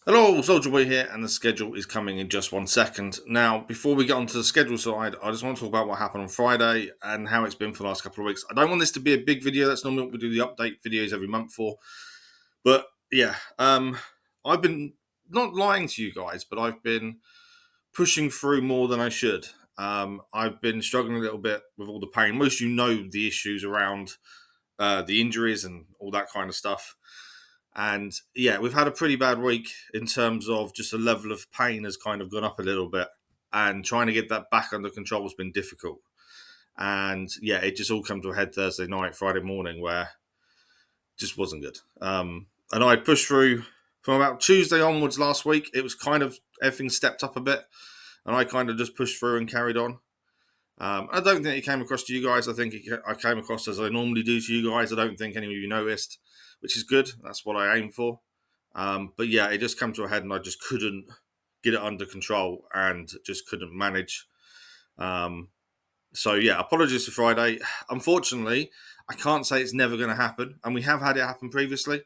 Hello, Soldierboy here, and the schedule is coming in just 1 second. Now, before we get onto the schedule side, I just want to talk about what happened on Friday and how it's been for the last couple of weeks. I don't want this to be a big video. That's normally what we do the update videos every month for. But yeah, I've been not lying to you guys, but I've been pushing through more than I should. I've been struggling a little bit with all the pain. Most of you know the issues around the injuries and all that kind of stuff. And yeah, we've had a pretty bad week in terms of just the level of pain has kind of gone up a little bit. And trying to get that back under control has been difficult. And yeah, it just all came to a head Thursday night, Friday morning, where it just wasn't good. And I pushed through from about Tuesday onwards last week. It was kind of everything stepped up a bit. And I kind of just pushed through and carried on. I don't think it came across to you guys. I think I came across as I normally do to you guys. I don't think any of you noticed, which is good. That's what I aim for. But yeah, it just came to a head, and I just couldn't get it under control, and just couldn't manage. Um, so yeah, apologies for Friday. Unfortunately, I can't say it's never going to happen, and we have had it happen previously.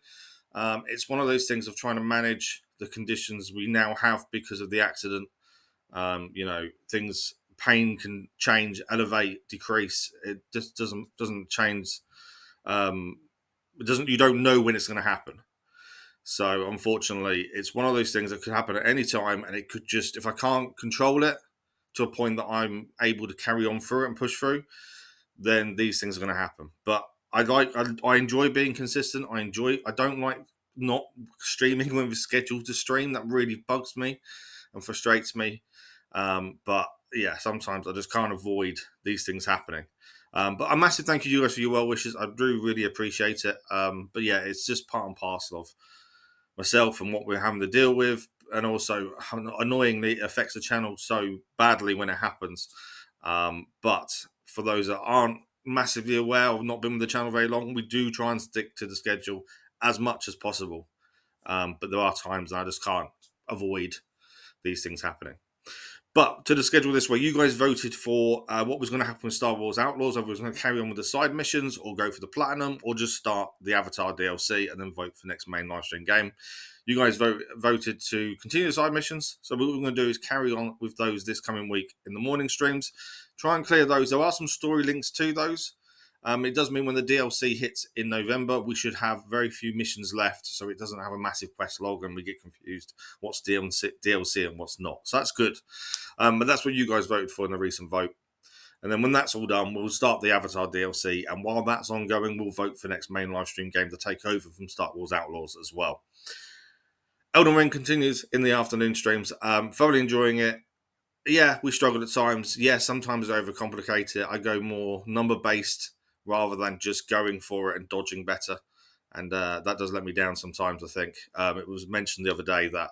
It's one of those things of trying to manage the conditions we now have because of the accident. Things pain can change, elevate, decrease. It just doesn't change. It doesn't. You don't know when it's going to happen. So unfortunately, it's one of those things that could happen at any time, and it could just, if I can't control it to a point that I'm able to carry on through it and push through, then these things are going to happen. But I enjoy being consistent. I don't like not streaming when we're scheduled to stream. That really bugs me and frustrates me. But yeah, sometimes I just can't avoid these things happening. But a massive thank you to you guys for your well wishes. I do really appreciate it. But yeah, it's just part and parcel of myself and what we're having to deal with, and also annoyingly it affects the channel so badly when it happens. But for those that aren't massively aware or not been with the channel very long, we do try and stick to the schedule as much as possible. But there are times I just can't avoid these things happening. But to the schedule this way, you guys voted for what was going to happen with Star Wars Outlaws. Whether it was going to carry on with the side missions, or go for the platinum, or just start the Avatar DLC and then vote for the next main live stream game. You guys voted to continue the side missions. So what we're going to do is carry on with those this coming week in the morning streams. Try and clear those. There are some story links to those. It does mean when the DLC hits in November, we should have very few missions left, so it doesn't have a massive quest log and we get confused what's DLC and what's not. So that's good. But that's what you guys voted for in the recent vote. And then when that's all done, we'll start the Avatar DLC. And while that's ongoing, we'll vote for next main live stream game to take over from Star Wars Outlaws as well. Elden Ring continues in the afternoon streams. Thoroughly enjoying it. Yeah, we struggle at times. Yeah, sometimes I overcomplicate it. I go more number based rather than just going for it and dodging better. And that does let me down sometimes, I think. It was mentioned the other day that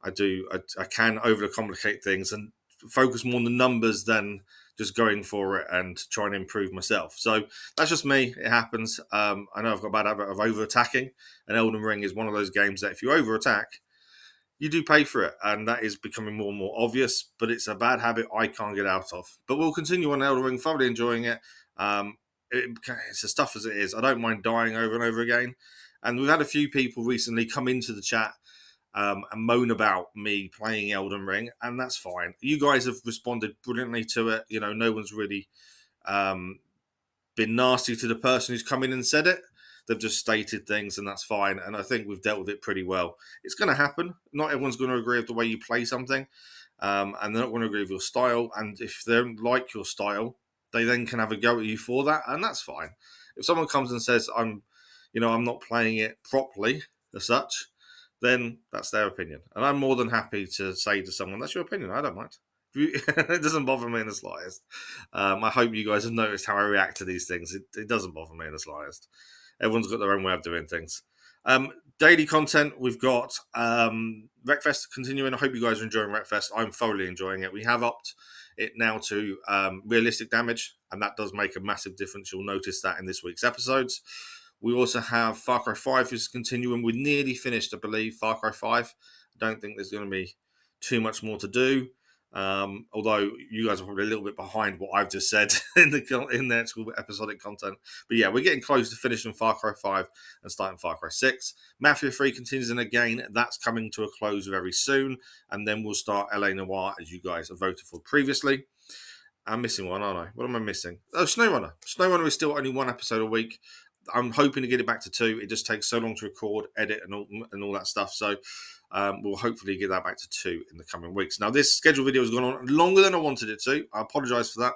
I can overcomplicate things and focus more on the numbers than just going for it and trying to improve myself. So that's just me. It happens. I know I've got a bad habit of over attacking, and Elden Ring is one of those games that if you over attack, you do pay for it, and that is becoming more and more obvious. But it's a bad habit I can't get out of. But we'll continue on Elden Ring, thoroughly enjoying it. It's as tough as it is. I don't mind dying over and over again. And we've had a few people recently come into the chat and moan about me playing Elden Ring, and that's fine. You guys have responded brilliantly to it. You know, no one's really um, been nasty to the person who's come in and said it. They've just stated things, and that's fine. And I think we've dealt with it pretty well. It's going to happen. Not everyone's going to agree with the way you play something, and they're not going to agree with your style. And if they don't like your style, they then can have a go at you for that, and that's fine. If someone comes and says I'm not playing it properly as such, then that's their opinion. And I'm more than happy to say to someone, that's your opinion. I don't mind. It doesn't bother me in the slightest. I hope you guys have noticed how I react to these things. It doesn't bother me in the slightest. Everyone's got their own way of doing things. Daily content, we've got Wreckfest continuing. I hope you guys are enjoying Wreckfest. I'm thoroughly enjoying it. We have upped it now to realistic damage, and that does make a massive difference. You'll notice that in this week's episodes. We also have Far Cry 5 is continuing. We're nearly finished, I believe, Far Cry 5. I don't think there's going to be too much more to do. Although you guys are probably a little bit behind what I've just said in the actual episodic content. But yeah, we're getting close to finishing Far Cry 5 and starting Far Cry 6. Mafia 3 continues, and again, that's coming to a close very soon. And then we'll start LA Noire, as you guys have voted for previously. I'm missing one, aren't I? What am I missing? Oh, SnowRunner. SnowRunner is still only one episode a week. I'm hoping to get it back to 2. It just takes so long to record, edit, and all that stuff. So we'll hopefully get that back to 2 in the coming weeks. Now, this scheduled video has gone on longer than I wanted it to. I apologise for that.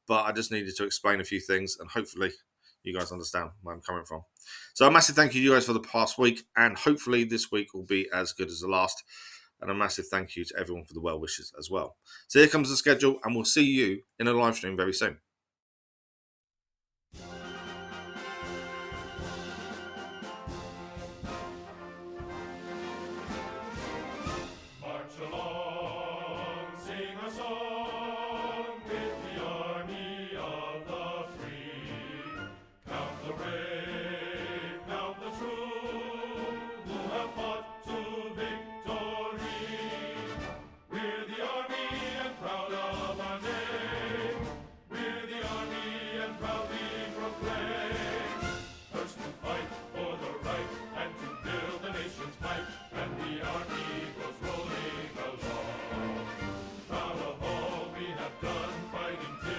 But I just needed to explain a few things, and hopefully you guys understand where I'm coming from. So a massive thank you to you guys for the past week, and hopefully this week will be as good as the last. And a massive thank you to everyone for the well wishes as well. So here comes the schedule, and we'll see you in a live stream very soon. Fighting